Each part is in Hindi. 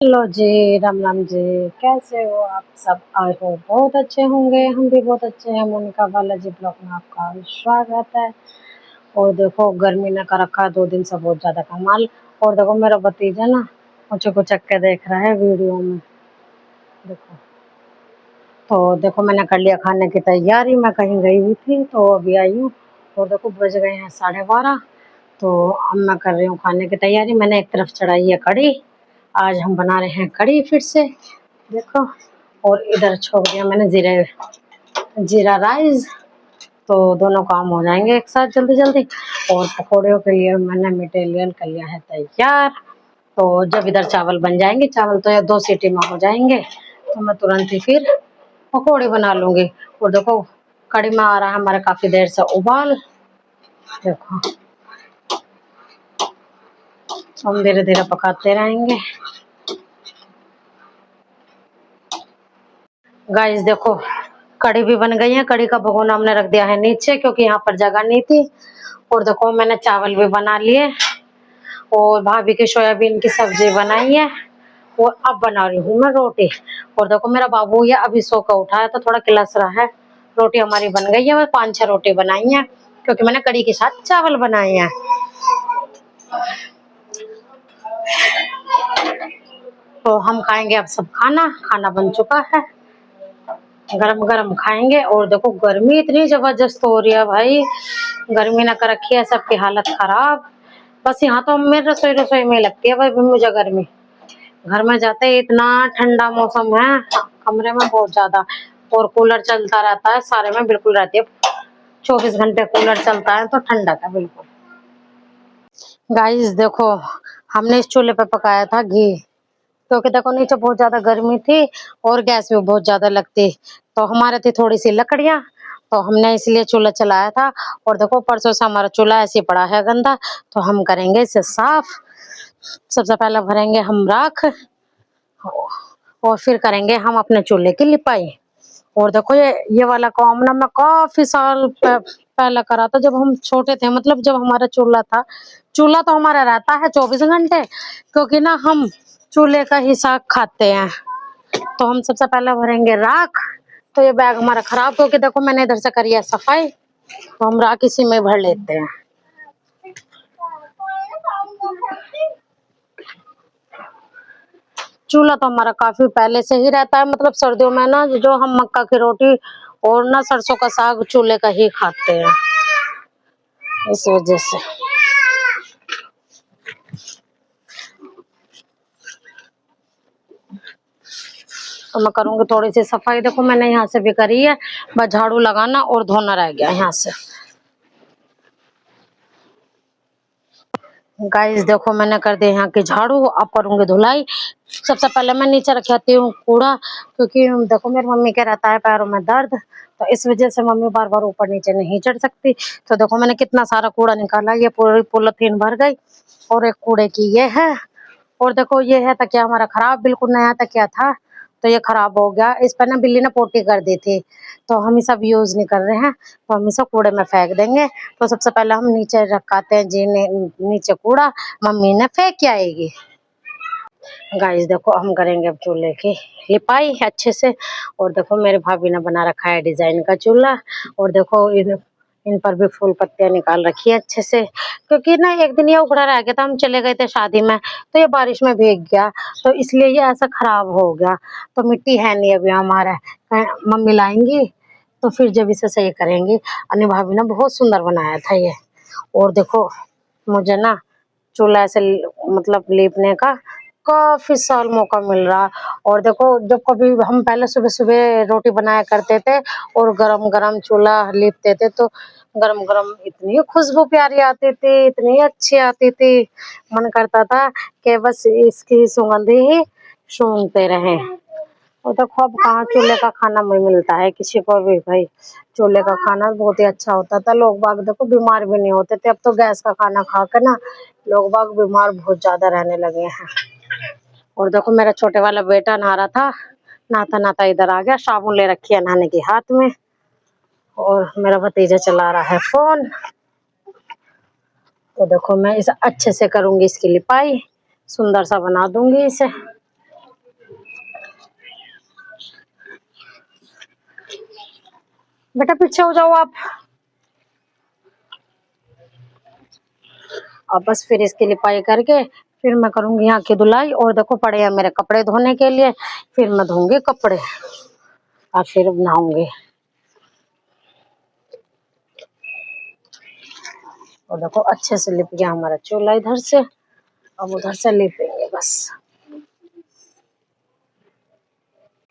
हेलो जी, राम राम जी। कैसे हो आप सब? आई होप बहुत अच्छे होंगे। हम भी बहुत अच्छे हैं। मोनिका बालाजी ब्लॉग में आपका स्वागत है। और देखो गर्मी ने कर रखा है 2 दिन से बहुत ज्यादा कमाल। और देखो मेरा भतीजा ना मुझे को चक्के देख रहा है वीडियो में। देखो तो देखो मैंने कर लिया खाने की तैयारी। मैं कहीं गई हुई थी तो अभी आई हूँ। और देखो बज गए हैं 12:30। तो अब मैं कर रही हूँ खाने की तैयारी। मैंने एक तरफ चढ़ाई है कढ़ी। आज हम बना रहे हैं कढ़ी फिर से। देखो और इधर छोड़ दिया मैंने जीरा राइस। तो दोनों काम हो जाएंगे एक साथ जल्दी जल्दी। और पकौड़ों के लिए मैंने मटेरियल कर लिया है तैयार। तो जब इधर चावल बन जाएंगे, चावल तो 2 सीटी में हो जाएंगे, तो मैं तुरंत ही फिर पकौड़े बना लूंगी। और देखो कढ़ी में आ रहा है हमारा काफी देर से उबाल। देखो हम धीरे धीरे पकाते रहेंगे। गाइस देखो कढ़ी भी बन गई है। कढ़ी का भगोना हमने रख दिया है नीचे क्योंकि यहाँ पर जगह नहीं थी। और देखो मैंने चावल भी बना लिए और भाभी की सोयाबीन की सब्जी बनाई है। और अब बना रही हूँ मैं रोटी। और देखो मेरा बाबू ये अभी सो कर उठा है तो थोड़ा किलस रहा है। रोटी हमारी बन गई है। मैं 5-6 रोटी बनाई है क्योंकि मैंने कढ़ी के साथ चावल बनाए हैं। तो हम खाएंगे अब सब खाना। खाना बन चुका है, गरम गरम खाएंगे। और देखो गर्मी इतनी जबरदस्त हो रही है भाई। गर्मी ना कर रखी है, सबकी हालत खराब। बस यहाँ तो मेरे रसोई रसोई में लगती है भाई मुझे गर्मी। घर में जाते ही इतना ठंडा मौसम है, कमरे में बहुत ज्यादा। और कूलर चलता रहता है, सारे में बिल्कुल रहती है। 24 घंटे कूलर चलता है तो ठंडक है बिल्कुल। गाइस देखो हमने इस चूल्हे पे पकाया था घी, क्योंकि देखो नीचे बहुत ज्यादा गर्मी थी और गैस भी बहुत ज्यादा लगती। तो हमारे थी थोड़ी सी लकड़ियां, तो हमने इसलिए चूल्हा चलाया था। और देखो परसों से हमारा चूल्हा ऐसे पड़ा है गंदा, तो हम करेंगे इसे साफ। सबसे पहले भरेंगे हम राख और फिर करेंगे हम अपने चूल्हे की लिपाई। और देखो ये वाला काम ना मैं काफी साल पहले करा था, जब हम छोटे थे। मतलब जब हमारा चूल्हा था। चूल्हा तो हमारा रहता है 24 घंटे, क्योंकि ना हम चूल्हे का ही साग खाते हैं। तो हम सबसे पहले भरेंगे राख। तो ये बैग हमारा खराब, क्योंकि देखो मैंने इधर से करी है सफाई, तो हम राख इसी में भर लेते हैं। चूल्हा तो हमारा काफी पहले से ही रहता है। मतलब सर्दियों में ना जो हम मक्का की रोटी और ना सरसों का साग चूल्हे का ही खाते हैं, इस वजह से। तो मैं करूंगी थोड़ी सी सफाई। देखो मैंने यहाँ से भी करी है, बस झाड़ू लगाना और धोना रह गया यहाँ से। गाइस देखो मैंने कर दिया यहाँ की झाड़ू, अब करूंगी धुलाई। सबसे पहले मैं नीचे रख आती हूँ कूड़ा, क्योंकि देखो मेरी मम्मी के रहता है पैरों में दर्द, तो इस वजह से मम्मी बार बार ऊपर नीचे नहीं चढ़ सकती। तो देखो मैंने कितना सारा कूड़ा निकाला, ये पूरी पॉलीथीन भर गई। और एक कूड़े की ये है। और देखो ये है तकिया हमारा खराब, बिल्कुल नया तकिया था तो ये खराब हो गया। इस पर ना बिल्ली ने पोटी कर दी थी, तो हम ये सब यूज नहीं कर रहे हैं, तो हम इसे कूड़े में फेंक देंगे। तो सबसे पहले हम नीचे रखाते हैं जी नीचे कूड़ा, मम्मी ने फेंक के आएगी। गाइस देखो हम करेंगे अब चूल्हे की लिपाई अच्छे से। और देखो मेरे भाभी ने बना रखा है डिजाइन का चूल्हा। और देखो इन पर भी फूल पत्तियां निकाल रखी है अच्छे से, क्योंकि ना एक दिन ये उखड़ा रह गया था। हम चले गए थे शादी में, तो ये बारिश में भीग गया, तो इसलिए ये ऐसा खराब हो गया। तो मिट्टी है नहीं अभी हमारा, मम्मी लाएंगी तो फिर जब इसे सही करेंगी। अन्य भाभी ने बहुत सुंदर बनाया था ये। और देखो मुझे ना चूल्हा ऐसे मतलब लीपने का काफी साल मौका मिल रहा। और देखो जब कभी हम पहले सुबह सुबह रोटी बनाया करते थे और गरम गरम चूल्हा लीपते थे, तो गरम गरम इतनी खुशबू प्यारी आती थी, इतनी अच्छी आती थी, मन करता था कि बस इसकी सुगंध ही सूंघते रहे। और देखो अब कहाँ चूल्हे का खाना में मिलता है किसी को भी भाई। चूल्हे का खाना बहुत ही अच्छा होता था, लोग बाग देखो बीमार भी नहीं होते थे। अब तो गैस का खाना खा कर ना लोग बाग बीमार बहुत ज्यादा रहने लगे हैं। और देखो मेरा छोटे वाला बेटा नहा रहा था, नहाता नहाता इधर आ गया, साबुन ले रखी है नहाने के हाथ में। और मेरा भतीजा चला रहा है फोन। तो देखो मैं इसे अच्छे से करूंगी, इसकी लिपाई सुंदर सा बना दूंगी इसे। बेटा पीछे हो जाओ आप। और बस फिर इसकी लिपाई करके फिर मैं करूंगी यहाँ की धुलाई। और देखो पड़े हैं मेरे कपड़े धोने के लिए, फिर मैं धोऊंगी कपड़े और फिर नहाऊंगी। और देखो अच्छे से लिप गया हमारा चूल्हा इधर से, अब उधर से लिपेंगे बस।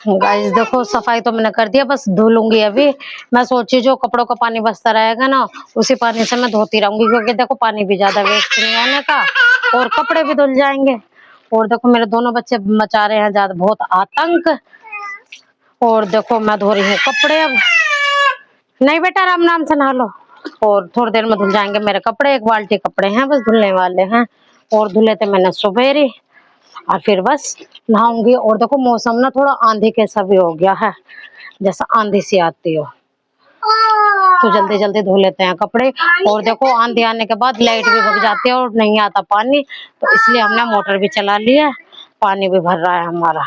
गाइस देखो सफाई तो मैंने कर दिया, बस धुलूंगी अभी। मैं सोची जो कपड़ों का पानी बचता रहेगा ना, उसी पानी से मैं धोती रहूंगी, क्योंकि देखो पानी भी ज्यादा वेस्ट नहीं होने का और कपड़े भी धुल जाएंगे। और देखो मेरे दोनों बच्चे मचा रहे हैं ज्यादा बहुत आतंक। और देखो मैं धो रही हूँ कपड़े अब। नहीं बेटा आराम नाम से नहा लो। और थोड़ी देर में धुल जाएंगे मेरे कपड़े, एक बाल्टी कपड़े हैं बस धुलने वाले हैं। और धुले थे मैंने सुबह, और फिर बस नहाऊंगी। और देखो मौसम ना थोड़ा आंधी कैसा भी हो गया है, जैसा आंधी सी आती हो, तो जल्दी जल्दी धो लेते हैं कपड़े। और देखो आंधी आने के बाद लाइट भी भग जाती है और नहीं आता पानी, तो इसलिए हमने मोटर भी चला लिया, पानी भी भर रहा है हमारा,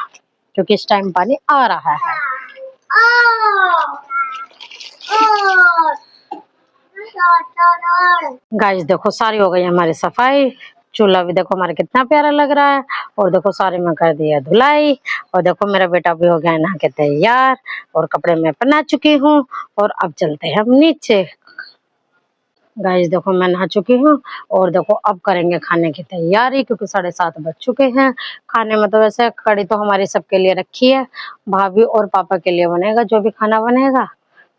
क्योंकि इस टाइम पानी आ रहा है। गाइस देखो सारी हो गई हमारी सफाई, चूल्हा भी देखो हमारा कितना प्यारा लग रहा है। और देखो सारे में कर दिया धुलाई। और देखो मेरा बेटा भी हो गया नहा के तैयार, और कपड़े में पहना चुकी हूँ। और अब चलते हैं हम नीचे। गाइस देखो मैं नहा चुकी हूँ, और देखो अब करेंगे खाने की तैयारी, क्योंकि 7:30 बज चुके हैं। खाने में तो वैसे कड़ी तो हमारी सबके लिए रखी है, भाभी और पापा के लिए बनेगा जो भी खाना बनेगा।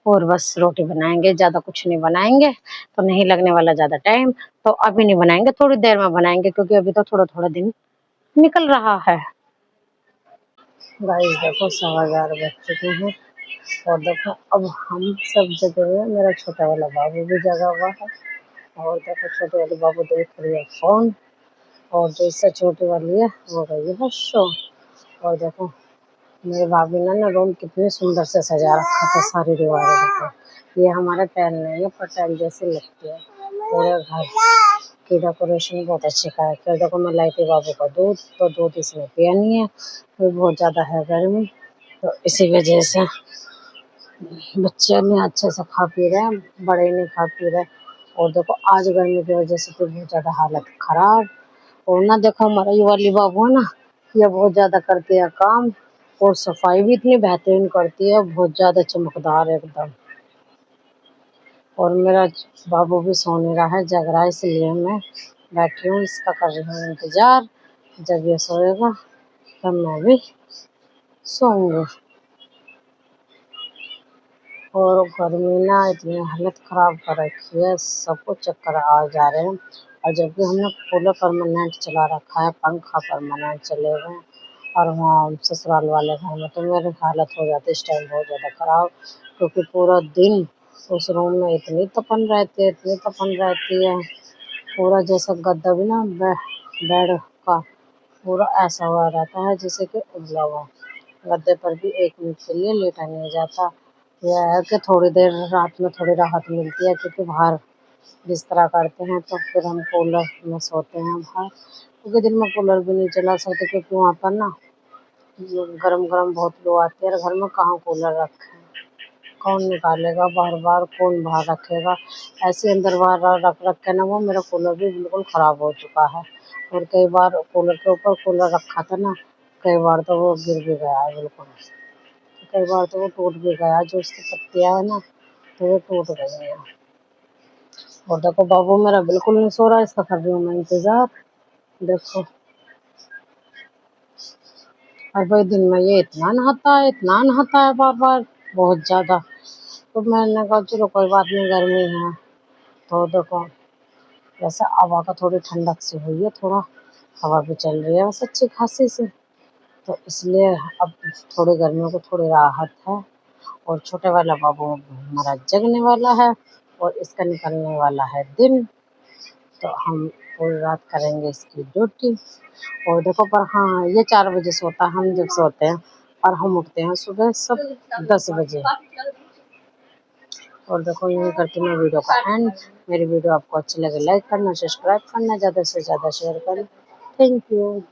और बस रोटी बनाएंगे, ज्यादा कुछ नहीं बनाएंगे, तो नहीं लगने वाला ज्यादा टाइम, तो अभी नहीं बनाएंगे, थोड़ी देर में बनाएंगे, क्योंकि अभी तो थोड़ा थोड़ा दिन निकल रहा है। गाइस देखो 11:15 बज चुके हैं, और देखो अब हम सब जगह हुए, मेरा छोटा वाला बाबू भी जगा हुआ है। और देखो छोटे वाले बाबू देख रही है फोन, और जो इससे छोटी वाली है वो गई है शो। और देखो मेरे भाभी ने ना रूम कितने सुंदर से सजा रखा था, सारी दीवारें देखो, ये हमारा टैल नहीं है पर टैल जैसी लगती है। पूरे घर की डेकोरेशन बहुत अच्छी का है। फिर देखो मैं लाई थी बाबू का दूध, तो दूध इसने पिया नहीं है, तो बहुत ज़्यादा है गर्मी, तो इसी वजह से बच्चे नहीं अच्छे से खा पी रहे हैं, बड़े नहीं खा पी रहे। और देखो आज गर्मी की वजह से तो बहुत ज़्यादा हालत खराब। और ना देखो हमारा ये वाली बाबू है ना, ये बहुत ज़्यादा करती है काम, और सफाई भी इतनी बेहतरीन करती है, बहुत ज़्यादा चमकदार है एकदम। और मेरा बाबू भी सो नहीं रहा है, जग रहा है, इसलिए मैं बैठी हूँ, इसका कर रही हूँ इंतज़ार। जब ये सोएगा तब मैं भी सोऊंगी। और गर्मी ना इतनी हालत ख़राब कर रखी है, सबको चक्कर आ जा रहे हैं। और जब भी हमने कूलर परमानेंट चला रखा है, पंखा परमानेंट चले हुए हैं, और वहाँ ससुराल वाले घर में तो मेरी हालत हो जाती है इस टाइम बहुत ज़्यादा ख़राब, क्योंकि पूरा दिन उस रूम में इतनी तपन रहती है, इतनी तपन रहती है, पूरा जैसा गद्दा भी ना बेड का पूरा ऐसा हुआ रहता है जैसे कि उबला हुआ। गद्दे पर भी 1 मिनट के लिए लेटा नहीं जाता। यह है कि थोड़ी देर रात में थोड़ी राहत मिलती है, क्योंकि बाहर बिस्तरा करते हैं तो फिर हम कूलर में सोते हैं बाहर, क्योंकि दिन में कूलर भी नहीं चला सकते, क्योंकि वहाँ पर ना गरम गरम बहुत लोग आते हैं, घर में कहाँ कूलर रखें, कौन निकालेगा बार बार, कौन बाहर रखेगा। ऐसे अंदर बाहर रख रख के ना वो मेरा कूलर भी बिल्कुल ख़राब हो चुका है। और कई बार कूलर के ऊपर कूलर रखा था ना, कई बार तो वो गिर भी गया है बिल्कुल, कई बार तो वो टूट भी गया, जो उसकी पत्तियाँ है ना तो वो टूट गई हैं। और देखो बाबू मेरा बिल्कुल नहीं सो रहा, इसका कर रही हूँ मैं इंतज़ार। देखो और भाई दिन में ये इतना नहाता है, इतना नहाता है बार बार, बहुत ज़्यादा। तो मैंने कहा चलो कोई बात नहीं, गर्मी है। तो देखो वैसे हवा का थोड़ी ठंडक सी हुई है, थोड़ा हवा भी चल रही है वैसे अच्छी खासी से, तो इसलिए अब थोड़ी गर्मियों को थोड़ी राहत है। और छोटे वाला बाबू हमारा जगने वाला है, और इसका निकलने वाला है दिन, तो हम पूरी रात करेंगे इसकी ड्यूटी। और देखो पर हाँ ये 4 बजे सोता है, हम जब सोते हैं, और हम उठते हैं सुबह सब 10 बजे। और देखो यूँ करके मैं वीडियो का एंड। मेरी वीडियो आपको अच्छी लगे लाइक करना, सब्सक्राइब करना, ज़्यादा से ज़्यादा शेयर करना। Thank you.